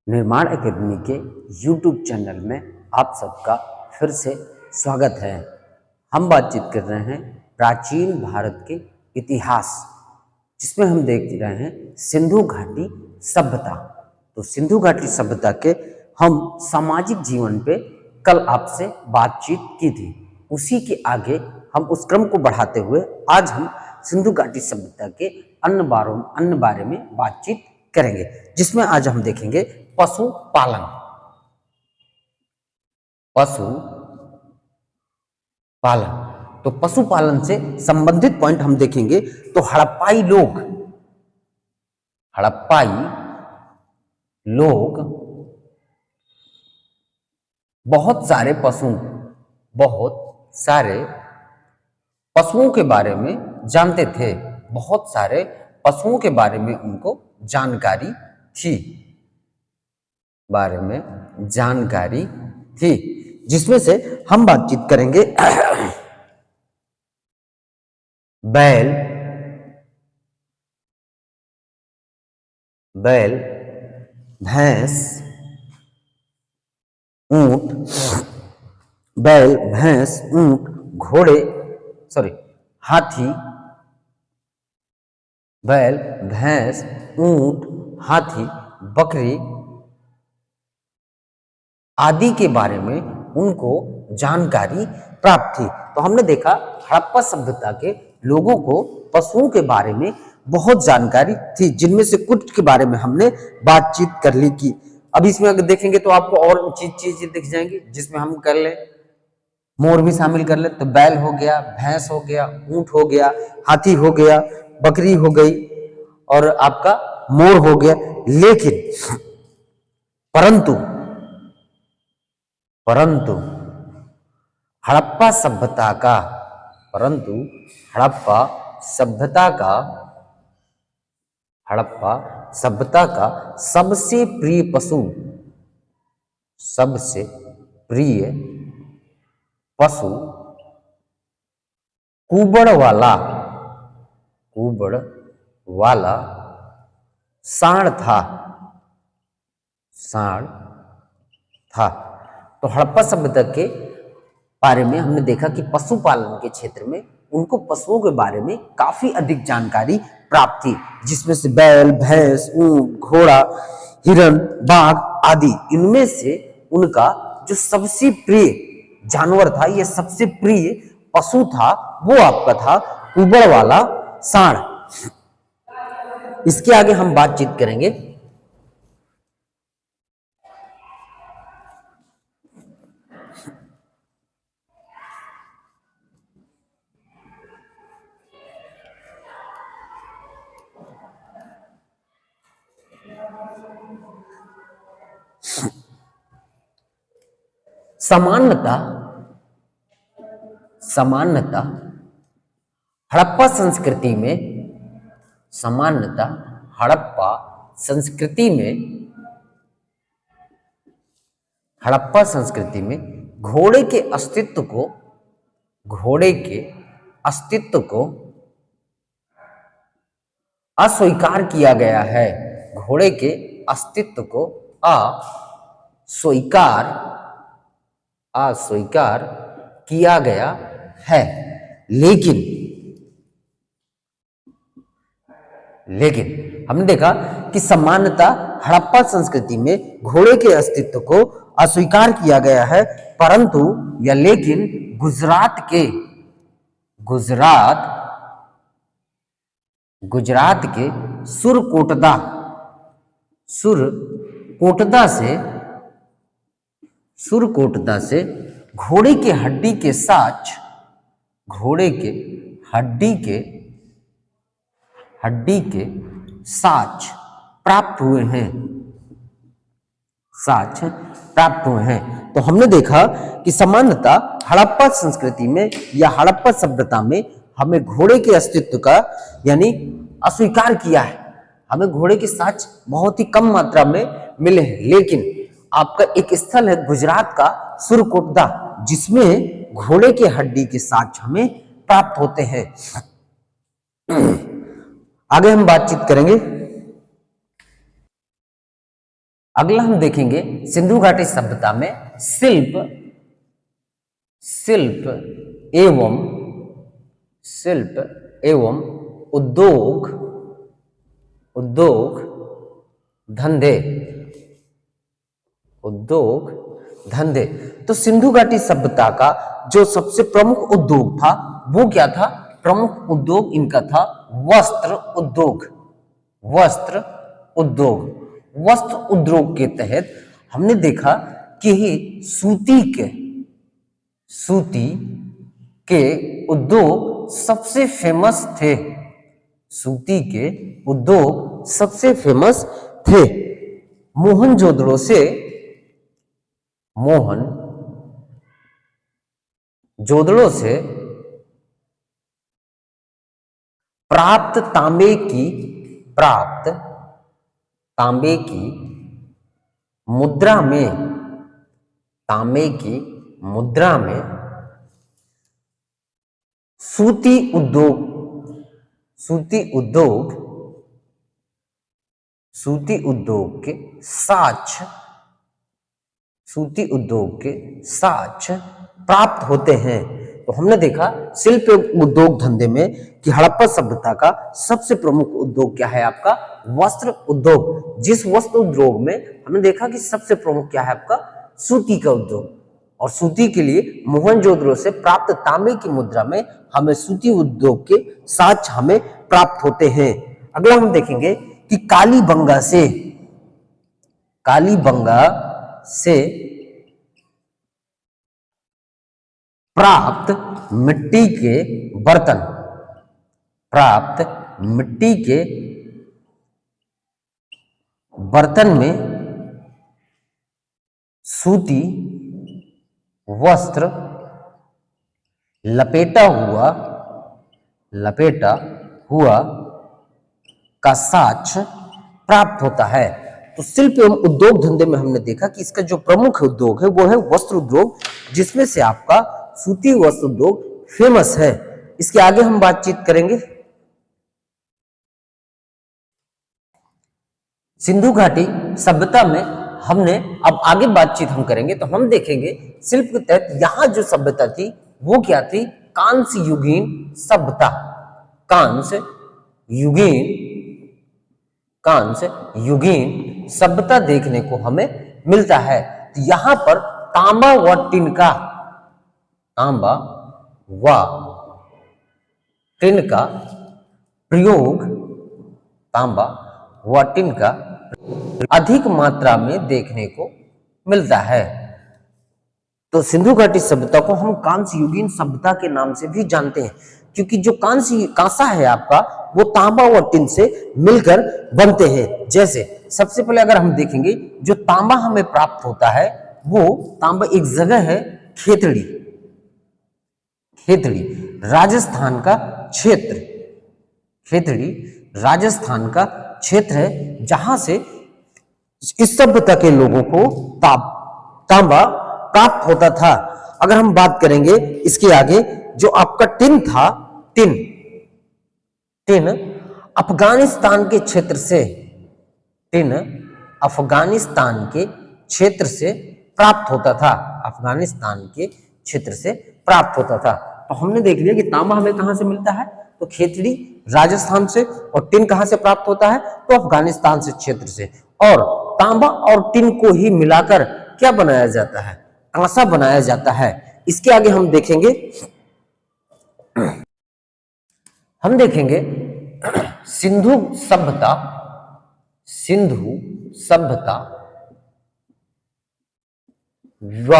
निर्माण एकेडमी के YouTube channel में आप सबका फिर से स्वागत है। हम बातचीत कर रहे हैं प्राचीन भारत के इतिहास, जिसमें हम देख रहे हैं सिंधु घाटी सभ्यता। तो सिंधु घाटी सभ्यता के हम सामाजिक जीवन पे कल आपसे बातचीत की थी, उसी के आगे हम उस क्रम को बढ़ाते हुए आज हम सिंधु घाटी सभ्यता के अन्य बारे में बातचीत करेंगे, जिसमें आज हम देखेंगे पशुपालन। तो पशुपालन से संबंधित पॉइंट हम देखेंगे। तो हड़प्पाई लोग बहुत सारे पशुओं के बारे में जानते थे, बहुत सारे पशुओं के बारे में उनको जानकारी थी, जिसमें से हम बातचीत करेंगे बैल, भैंस, ऊंट, हाथी, बैल, भैंस, ऊंट, हाथी, बकरी आदि के बारे में उनको जानकारी प्राप्त थी। तो हमने देखा हड़प्पा सभ्यता के लोगों को पशुओं के बारे में बहुत जानकारी थी, जिनमें से कुछ के बारे में हमने बातचीत कर ली की। अब इसमें अगर देखेंगे तो आपको और चीजें दिख जाएंगी, जिसमें हम कर ले मोर भी शामिल कर ले। तो बैल हो गया, भैंस हो गया, ऊंट हो गया, हाथी हो गया, बकरी हो गई और आपका मोर हो गया। लेकिन परंतु हड़प्पा सभ्यता का सबसे प्रिय पशु कुबड़ वाला सांड था। तो हड़प्पा सभ्यता के बारे में हमने देखा कि पशुपालन के क्षेत्र में उनको पशुओं के बारे में काफी अधिक जानकारी प्राप्त थी, जिसमें से बैल, भैंस, ऊंट, घोड़ा, हिरण, बाघ आदि। इनमें से उनका जो सबसे प्रिय जानवर था, यह सबसे प्रिय पशु था, वो आपका था कुबड़ वाला सांड। इसके आगे हम बातचीत करेंगे समानता हड़प्पा संस्कृति में घोड़े के अस्तित्व को अस्वीकार किया गया है। घोड़े के अस्तित्व को अस्वीकार किया गया है। लेकिन हमने देखा कि समानता हड़प्पा संस्कृति में घोड़े के अस्तित्व को अस्वीकार किया गया है, परंतु या लेकिन गुजरात के सुरकोटदा से घोड़े के हड्डी के साच प्राप्त हुए हैं। तो हमने देखा कि समानता हड़प्पा संस्कृति में या हड़प्पा सभ्यता में हमें घोड़े के अस्तित्व का यानी अस्वीकार किया है। हमें घोड़े के साच बहुत ही कम मात्रा में मिले हैं, लेकिन आपका एक स्थल है गुजरात का सुरकोटदा, जिसमें घोड़े के हड्डी के साच हमें प्राप्त होते हैं। आगे हम बातचीत करेंगे अगला हम देखेंगे सिंधु घाटी सभ्यता में शिल्प शिल्प एवं उद्योग धंधे तो सिंधु घाटी सभ्यता का जो सबसे प्रमुख उद्योग था वो क्या था? प्रमुख उद्योग इनका था वस्त्र उद्योग के तहत हमने देखा कि सूती के उद्योग सबसे फेमस थे। सूती के उद्योग सबसे फेमस थे। मोहनजोदड़ो से प्राप्त तांबे की मुद्रा में सूती उद्योग के साक्ष्य प्राप्त होते हैं। तो हमने देखा शिल्प उद्योग धंधे में कि हड़प्पा सभ्यता का सबसे प्रमुख उद्योग क्या है? आपका वस्त्र उद्योग। जिस वस्त्र उद्योग में हमने देखा कि सबसे प्रमुख क्या है? आपका सूती का उद्योग। और सूती के लिए मोहनजोदड़ो से प्राप्त तांबे की मुद्रा में हमें सूती उद्योग के साक्ष्य हमें प्राप्त होते हैं। अगला हम देखेंगे कि कालीबंगा से प्राप्त मिट्टी के बर्तन में सूती वस्त्र लपेटा हुआ का साक्ष्य प्राप्त होता है। तो शिल्प एवं उद्योग धंधे में हमने देखा कि इसका जो प्रमुख उद्योग है वो है वस्त्र उद्योग, जिसमें से आपका सूती वस्त्र उद्योग फेमस है। इसके आगे हम बातचीत करेंगे। सिंधु घाटी सभ्यता में हमने अब आगे बातचीत हम करेंगे तो हम देखेंगे शिल्प के तहत यहां जो सभ्यता थी वो क्या थी? कांस्य युगीन सभ्यता। कांस्य युगीन सभ्यता देखने को हमें मिलता है। तो यहां पर तांबा व टिन का अधिक मात्रा में देखने को मिलता है। तो सिंधु घाटी सभ्यता को हम कांस्य युगीन सभ्यता के नाम से भी जानते हैं, क्योंकि जो कांसा है आपका वो तांबा और टिन से मिलकर बनते हैं। जैसे सबसे पहले अगर हम देखेंगे जो तांबा हमें प्राप्त होता है वो तांबा एक जगह है खेतड़ी राजस्थान का क्षेत्र है, जहां से इस सभ्यता के लोगों को तांबा प्राप्त होता था। अगर हम बात करेंगे इसके आगे जो आपका टिन था, टिन अफगानिस्तान के क्षेत्र से प्राप्त होता था। तो हमने देख लिया कि तांबा हमें कहां से मिलता है? तो खेतड़ी राजस्थान से। और टिन कहां से प्राप्त होता है? तो अफगानिस्तान से क्षेत्र से। और तांबा और टिन को ही मिलाकर क्या बनाया जाता है? कांसा बनाया जाता है। इसके आगे हम देखेंगे सिंधु सभ्यता व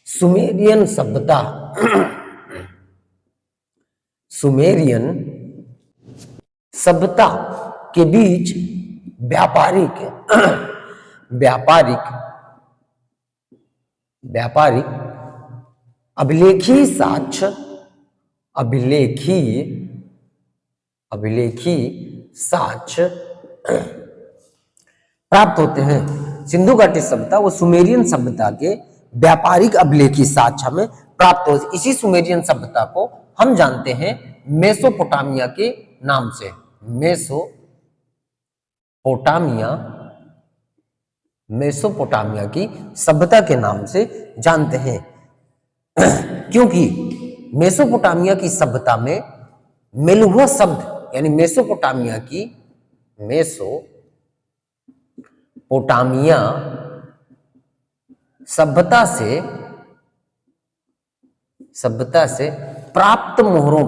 सुमेरियन सभ्यता के बीच व्यापारिक अभिलेखीय साक्ष्य प्राप्त होते हैं। सिंधु घाटी सभ्यता वो सुमेरियन सभ्यता के व्यापारिक अभिलेखीय साक्ष्य हमें प्राप्त होते। इसी सुमेरियन सभ्यता को हम जानते हैं मेसोपोटामिया के नाम से। मेसोपोटामिया मेसोपोटामिया की सभ्यता के नाम से जानते हैं, क्योंकि मेसोपोटामिया की सभ्यता में मेलुहा शब्द यानी मेसोपोटामिया सभ्यता से प्राप्त मोहरों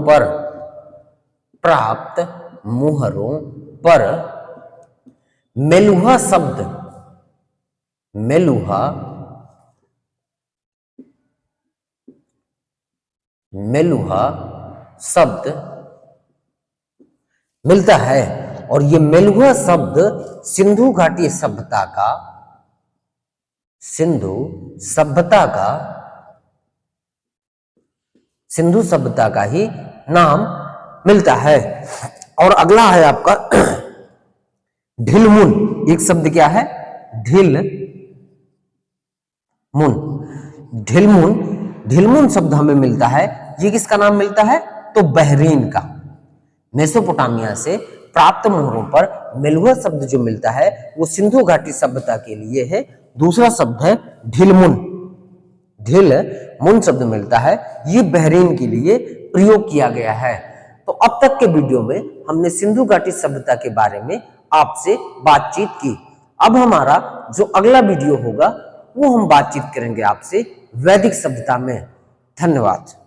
पर मेलुहा शब्द मिलता है। और ये मेलुहा शब्द सिंधु सभ्यता का ही नाम मिलता है। और अगला है आपका ढिलमुन। एक शब्द क्या है? ढिलमुन शब्द हमें मिलता है। ये किसका नाम मिलता है? तो बहरीन का। मेसोपोटामिया से प्राप्त मोहरों पर मेलुहा शब्द जो मिलता है वो सिंधु घाटी सभ्यता के लिए है। दूसरा शब्द है ढिलमुन शब्द मिलता है, ये बहरीन के लिए प्रयोग किया गया है। तो अब तक के वीडियो में हमने सिंधु घाटी सभ्यता के बारे में आपसे बातचीत की। अब हमारा जो अगला वीडियो होगा वो हम बातचीत करेंगे आपसे वैदिक सभ्यता में। धन्यवाद।